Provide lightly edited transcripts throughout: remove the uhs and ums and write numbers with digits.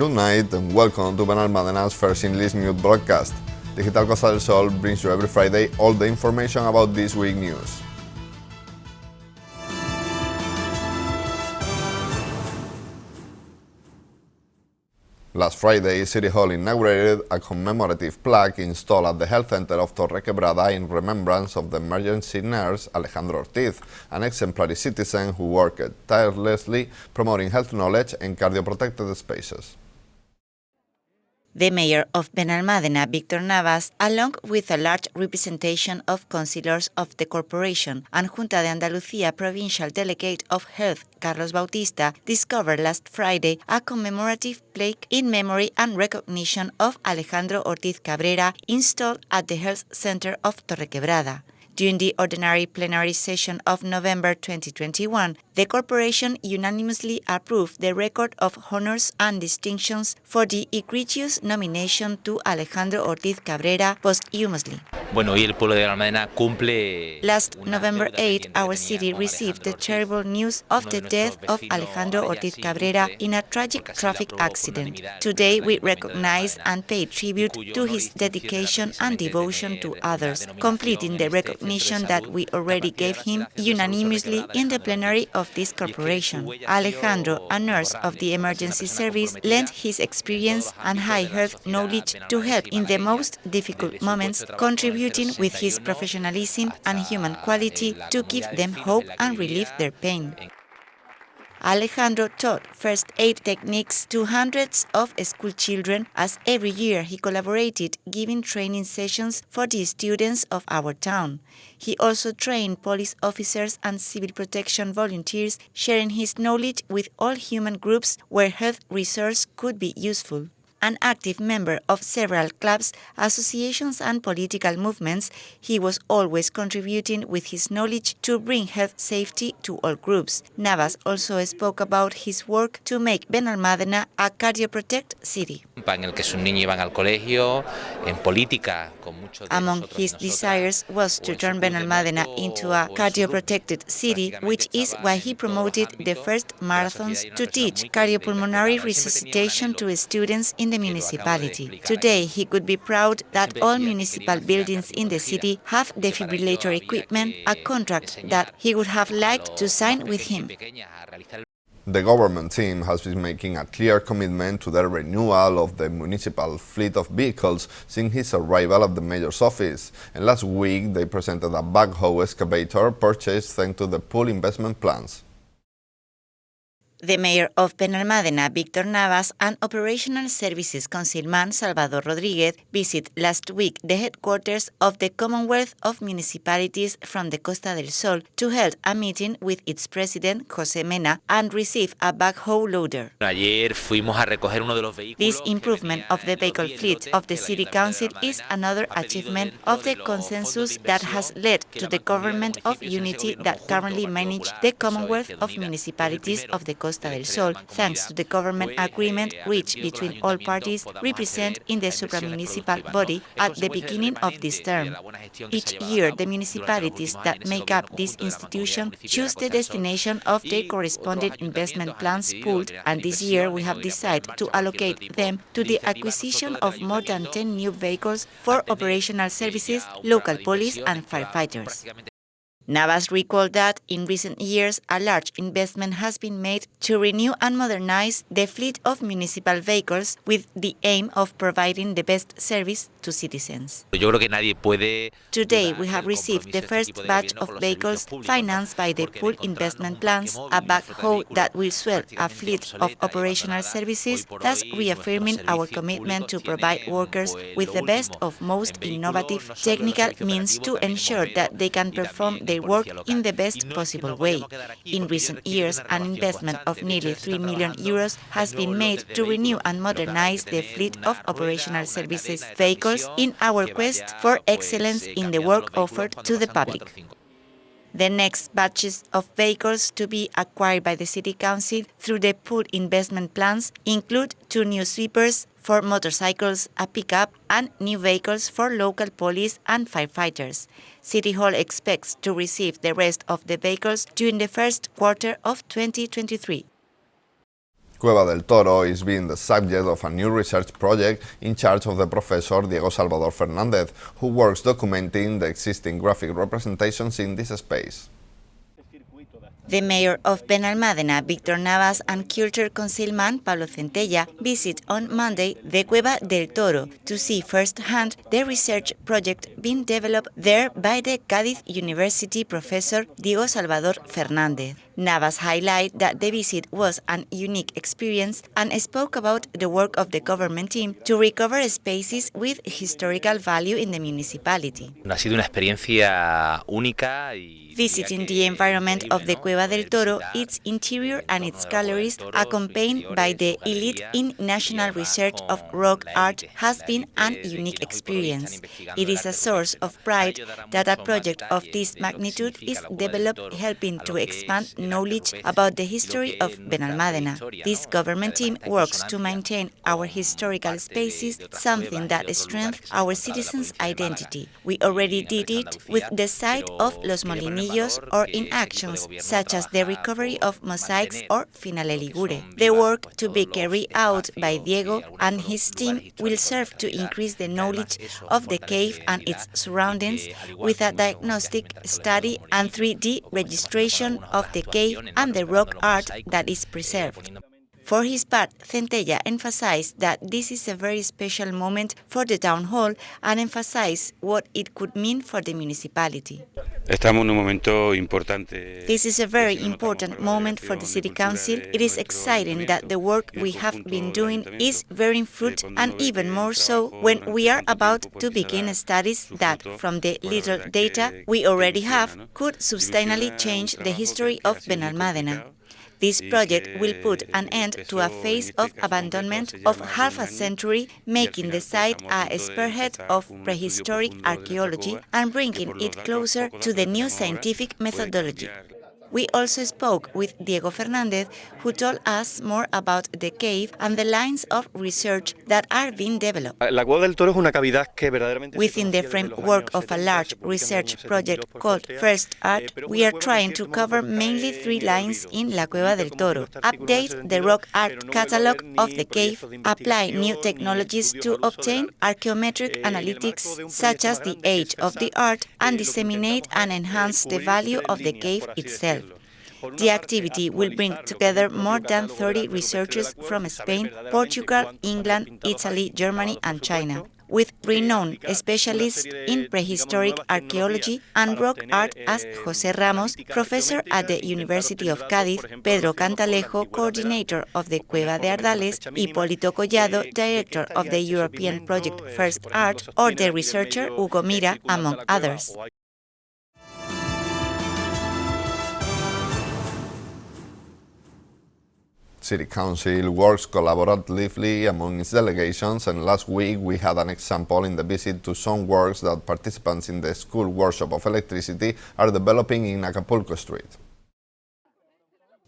Good night and welcome to Benalmádena's first English news broadcast. Digital Costa del Sol brings you every Friday all the information about this week's news. Last Friday, City Hall inaugurated a commemorative plaque installed at the health center of Torrequebrada in remembrance of the emergency nurse Alejandro Ortiz, an exemplary citizen who worked tirelessly promoting health knowledge in cardioprotected spaces. The mayor of Benalmádena, Víctor Navas, along with a large representation of councillors of the corporation and Junta de Andalucía provincial delegate of health, Carlos Bautista, discovered last Friday a commemorative plaque in memory and recognition of Alejandro Ortiz Cabrera installed at the health center of Torrequebrada. During the ordinary plenary session of November 2021, the corporation unanimously approved the record of honors and distinctions for the egregious nomination to Alejandro Ortiz Cabrera posthumously. Last November 8, our city received the terrible news of the death of Alejandro Ortiz Cabrera in a tragic traffic accident. Today, we recognize and pay tribute to his dedication and devotion to others, completing the recognition that we already gave him unanimously in the plenary of this corporation. Alejandro, a nurse of the emergency service, lent his experience and high health knowledge to help in the most difficult moments, contributing with his professionalism and human quality to give them hope and relieve their pain. Alejandro taught first aid techniques to hundreds of school children, as every year he collaborated giving training sessions for the students of our town. He also trained police officers and civil protection volunteers, sharing his knowledge with all human groups where health resource could be useful. An active member of several clubs, associations and political movements, he was always contributing with his knowledge to bring health safety to all groups. Navas also spoke about his work to make Benalmádena a cardioprotect city. Among his desires was to turn Benalmádena into a cardioprotected city, which is why he promoted the first marathons to teach cardiopulmonary resuscitation to students in the municipality. Today, he could be proud that all municipal buildings in the city have defibrillator equipment, a contract that he would have liked to sign with him. The government team has been making a clear commitment to the renewal of the municipal fleet of vehicles since his arrival at the mayor's office, and last week they presented a backhoe excavator purchased thanks to the pool investment plans. The mayor of Benalmádena, Víctor Navas, and Operational Services Councilman Salvador Rodríguez visited last week the headquarters of the Commonwealth of Municipalities from the Costa del Sol to hold a meeting with its president, José Mena, and receive a backhoe loader. This improvement of the vehicle fleet of the City Council is another achievement of the consensus that has led to the government of unity that currently manages the Commonwealth of Municipalities of the Costa del Sol, thanks to the government agreement reached between all parties represented in the supramunicipal body at the beginning of this term. Each year, the municipalities that make up this institution choose the destination of their corresponding investment plans pooled, and this year we have decided to allocate them to the acquisition of more than 10 new vehicles for operational services, local police and firefighters. Navas recalled that in recent years a large investment has been made to renew and modernize the fleet of municipal vehicles with the aim of providing the best service to citizens. Today we have received the first batch of vehicles financed by the pool investment plans, a backhoe that will swell a fleet of operational services, thus reaffirming our commitment to provide workers with the best of most innovative technical means to ensure that they can perform their work in the best possible way. In recent years, an investment of nearly 3 million euros has been made to renew and modernize the fleet of operational services vehicles in our quest for excellence in the work offered to the public. The next batches of vehicles to be acquired by the City Council through the pool investment plans include 2 new sweepers for motorcycles, a pickup, and new vehicles for local police and firefighters. City Hall expects to receive the rest of the vehicles during the first quarter of 2023. Cueva del Toro is being the subject of a new research project in charge of the professor Diego Salvador Fernández, who works documenting the existing graphic representations in this space. The mayor of Benalmádena, Víctor Navas, and culture councilman Pablo Centella visit on Monday the Cueva del Toro to see firsthand the research project being developed there by the Cádiz University professor Diego Salvador Fernández. Navas highlighted that the visit was an unique experience and spoke about the work of the government team to recover spaces with historical value in the municipality. Ha sido una experiencia única y visiting the environment of the Cueva del Toro, its interior and its galleries, accompanied by the elite in national research of rock art, has been an unique experience. It is a source of pride that a project of this magnitude is developed, helping to expand knowledge about the history of Benalmádena. This government team works to maintain our historical spaces, something that strengthens our citizens' identity. We already did it with the site of Los Molinillos or in actions such as the recovery of mosaics or Finale Ligure. The work to be carried out by Diego and his team will serve to increase the knowledge of the cave and its surroundings with a diagnostic study and 3D registration of the cave and the rock art that is preserved. For his part, Centella emphasized that this is a very special moment for the town hall and emphasized what it could mean for the municipality. This is a very important moment for the City Council. It is exciting that the work we have been doing is bearing fruit, and even more so when we are about to begin studies that, from the little data we already have, could substantially change the history of Benalmádena. This project will put an end to a phase of abandonment of half a century, making the site a spearhead of prehistoric archaeology and bringing it closer to the new scientific methodology. We also spoke with Diego Fernández, who told us more about the cave and the lines of research that are being developed. Within the framework of a large research project called First Art, we are trying to cover mainly 3 lines in La Cueva del Toro: update the rock art catalog of the cave, apply new technologies to obtain archaeometric analytics such as the age of the art, and disseminate and enhance the value of the cave itself. The activity will bring together more than 30 researchers from Spain, Portugal, England, Italy, Germany, and China, with renowned specialists in prehistoric archaeology and rock art as José Ramos, professor at the University of Cádiz, Pedro Cantalejo, coordinator of the Cueva de Ardales, Hipólito Collado, director of the European project First Art, or the researcher Hugo Mira, among others. City Council works collaboratively among its delegations, and last week we had an example in the visit to some works that participants in the school workshop of electricity are developing in Acapulco Street.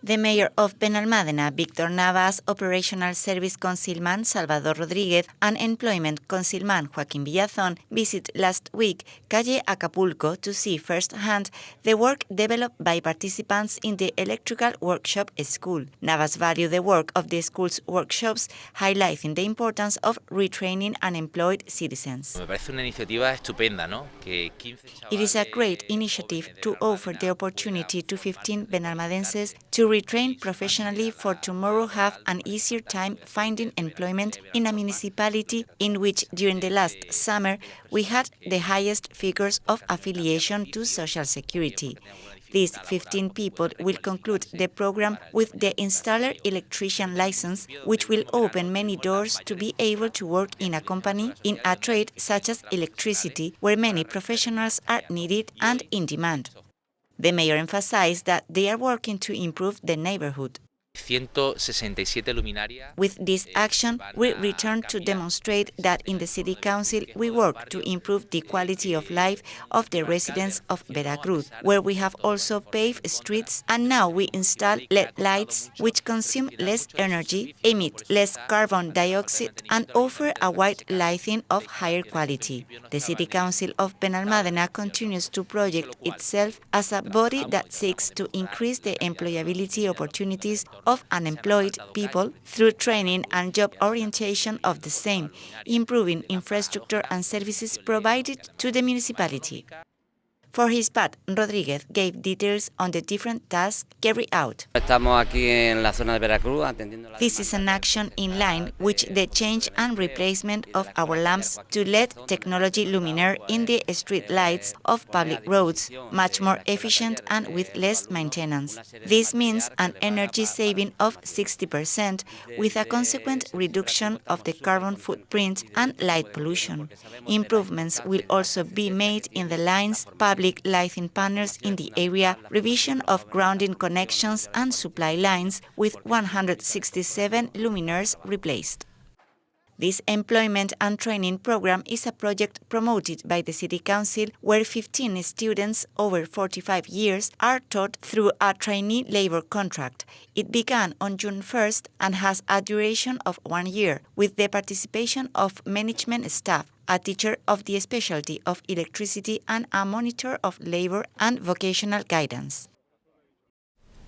The mayor of Benalmádena, Víctor Navas, operational service councilman Salvador Rodríguez, and employment councilman Joaquín Villazón visit last week Calle Acapulco to see firsthand the work developed by participants in the electrical workshop school. Navas valued the work of the school's workshops, highlighting the importance of retraining unemployed citizens. It is a great initiative to offer the opportunity to 15 Benalmadenses to retrain professionally for tomorrow have an easier time finding employment in a municipality in which during the last summer we had the highest figures of affiliation to Social Security. These 15 people will conclude the program with the installer electrician license, which will open many doors to be able to work in a company in a trade such as electricity, where many professionals are needed and in demand. The mayor emphasized that they are working to improve the neighborhood. With this action, we return to demonstrate that in the City Council we work to improve the quality of life of the residents of Veracruz, where we have also paved streets, and now we install LED lights which consume less energy, emit less carbon dioxide, and offer a white lighting of higher quality. The City Council of Benalmádena continues to project itself as a body that seeks to increase the employability opportunities of unemployed people through training and job orientation of the same, improving infrastructure and services provided to the municipality. For his part, Rodríguez gave details on the different tasks carried out. This is an action in line with the change and replacement of our lamps to LED technology luminaire in the street lights of public roads, much more efficient and with less maintenance. This means an energy saving of 60%, with a consequent reduction of the carbon footprint and light pollution. Improvements will also be made in the lines, public lighting panels in the area, revision of grounding connections and supply lines, with 167 luminaires replaced. This employment and training program is a project promoted by the City Council where 15 students over 45 years are taught through a trainee labor contract. It began on June 1st and has a duration of 1 year, with the participation of management staff, a teacher of the specialty of electricity, and a monitor of labor and vocational guidance.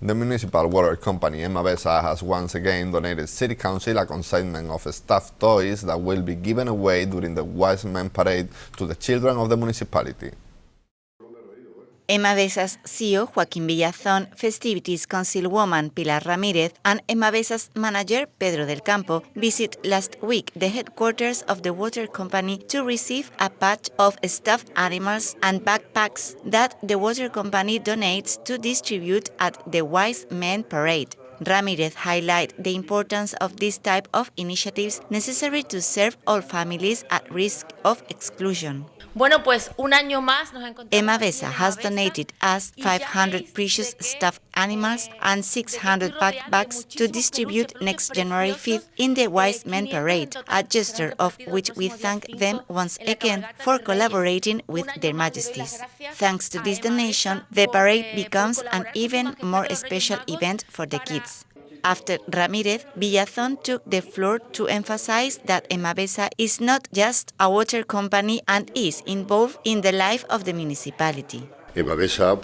The municipal water company Emavesa has once again donated City Council a consignment of stuffed toys that will be given away during the Wise Men Parade to the children of the municipality. Emavesa's CEO Joaquín Villazón, Festivities Councilwoman Pilar Ramírez, and Emavesa's manager Pedro del Campo visit last week the headquarters of the water company to receive a patch of stuffed animals and backpacks that the water company donates to distribute at the Wise Men Parade. Ramírez highlighted the importance of this type of initiatives necessary to serve all families at risk of exclusion. Bueno, pues un año más nos encontramos. Emavesa has donated us 500 precious stuffed animals and 600 backpacks to distribute next January 5th in the Wise Men Parade, a gesture of which we thank them once again for collaborating with their majesties. Thanks to this donation, the parade becomes an even more special event for the kids. After Ramírez, Villazón took the floor to emphasize that Emavesa is not just a water company and is involved in the life of the municipality. Emavesa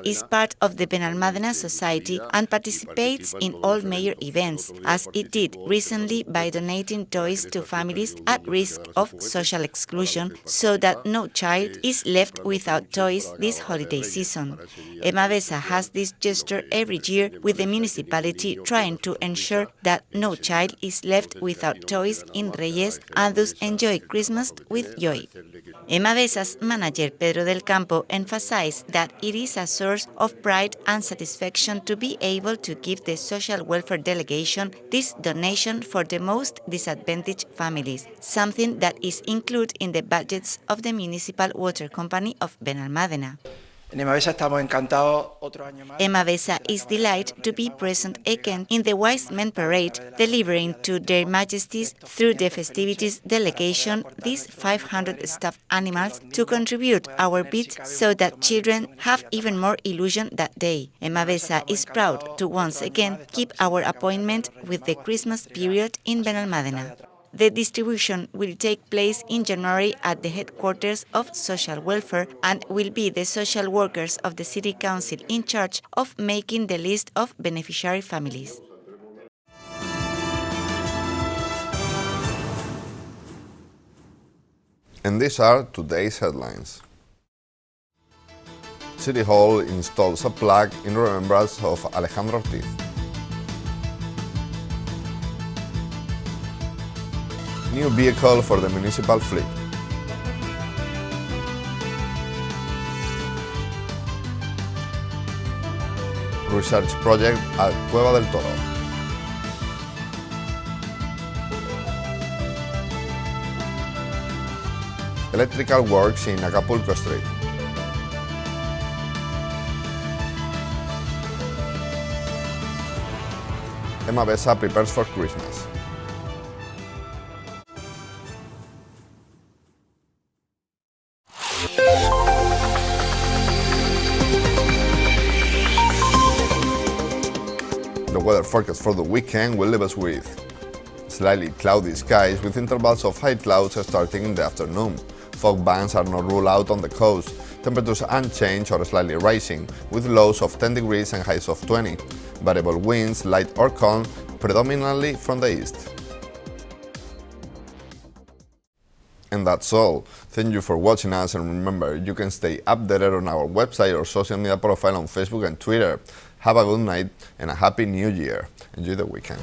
is part of the Benalmádena Society and participates in all major events, as it did recently by donating toys to families at risk of social exclusion so that no child is left without toys this holiday season. Emavesa has this gesture every year, with the municipality trying to ensure that no child is left without toys in Reyes and thus enjoy Christmas with joy. Emavesa's manager Pedro del Campo emphasized that it is a source of pride and satisfaction to be able to give the social welfare delegation this donation for the most disadvantaged families, something that is included in the budgets of the municipal water company of Benalmádena. Emavesa is delighted to be present again in the Wise Men Parade, delivering to their majesties through the festivities delegation these 500 stuffed animals to contribute our bit so that children have even more illusion that day. Emavesa is proud to once again keep our appointment with the Christmas period in Benalmádena. The distribution will take place in January at the headquarters of Social Welfare and will be the social workers of the City Council in charge of making the list of beneficiary families. And these are today's headlines. City Hall installs a plaque in remembrance of Alejandro Ortiz. New vehicle for the municipal fleet. Research project at Cueva del Toro. Electrical works in Acapulco Street. Emavesa prepares for Christmas. The weather forecast for the weekend will leave us with slightly cloudy skies with intervals of high clouds starting in the afternoon. Fog bands are not ruled out on the coast. Temperatures unchanged or slightly rising, with lows of 10 degrees and highs of 20. variable winds, light or calm, predominantly from the east. And that's all. Thank you for watching us, and remember, you can stay updated on our website or social media profile on Facebook and Twitter. Have a good night and a happy new year. Enjoy the weekend.